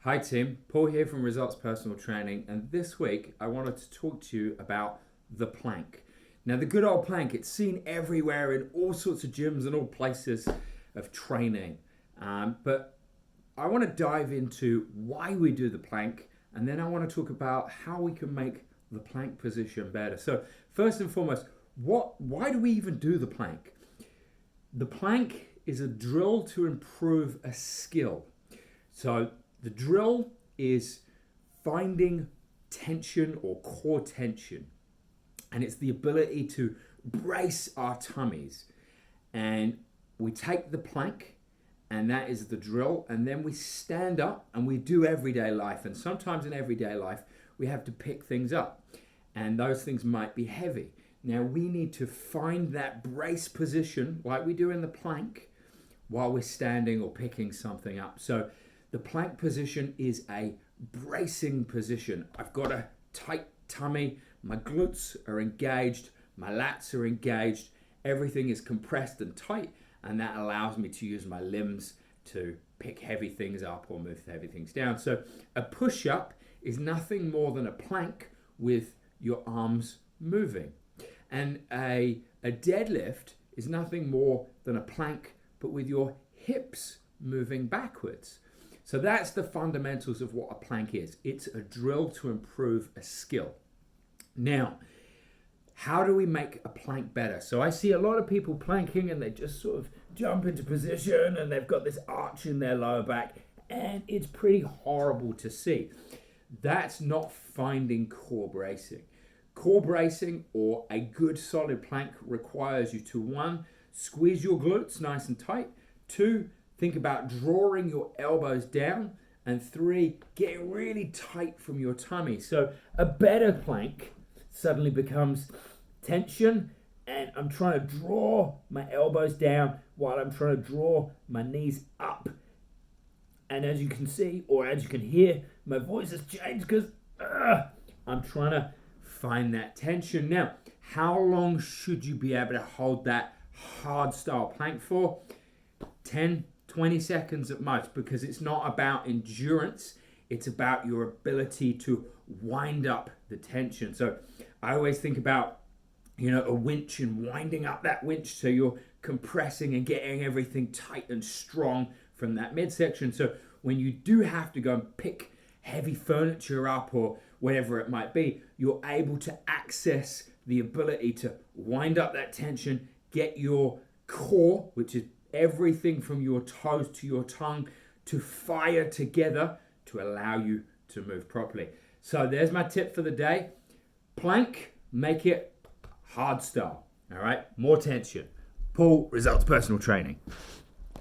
Hi team, Paul here from Results Personal Training, and this week I wanted to talk to you about the plank. Now the good old plank, it's seen everywhere in all sorts of gyms and all places of training, but I want to dive into why we do the plank, and then I want to talk about how we can make the plank position better. So first and foremost, why do we even do the plank? The plank is a drill to improve a skill. So the drill is finding tension or core tension, and it's the ability to brace our tummies. And we take the plank, and that is the drill, and then we stand up and we do everyday life. And sometimes in everyday life, we have to pick things up, and those things might be heavy. Now we need to find that brace position like we do in the plank while we're standing or picking something up. So the plank position is a bracing position. I've got a tight tummy, my glutes are engaged, my lats are engaged, everything is compressed and tight, and that allows me to use my limbs to pick heavy things up or move heavy things down. So a push-up is nothing more than a plank with your arms moving. And a deadlift is nothing more than a plank, but with your hips moving backwards. So that's the fundamentals of what a plank is. It's a drill to improve a skill. Now, how do we make a plank better? So I see a lot of people planking and they just sort of jump into position and they've got this arch in their lower back, and it's pretty horrible to see. That's not finding core bracing. Core bracing or a good solid plank requires you to, 1, squeeze your glutes nice and tight, 2, think about drawing your elbows down, and 3, getting really tight from your tummy. So a better plank suddenly becomes tension, and I'm trying to draw my elbows down while I'm trying to draw my knees up. And as you can see, or as you can hear, my voice has changed because I'm trying to find that tension. Now, how long should you be able to hold that hard style plank for? 10, 20 seconds at most, because it's not about endurance, it's about your ability to wind up the tension. So I always think about, a winch and winding up that winch so you're compressing and getting everything tight and strong from that midsection. So when you do have to go and pick heavy furniture up or whatever it might be, you're able to access the ability to wind up that tension, get your core, which is everything from your toes to your tongue, to fire together to allow you to move properly. So there's my tip for the day. Plank, make it hard style. All right, more tension. Paul, Results Personal Training.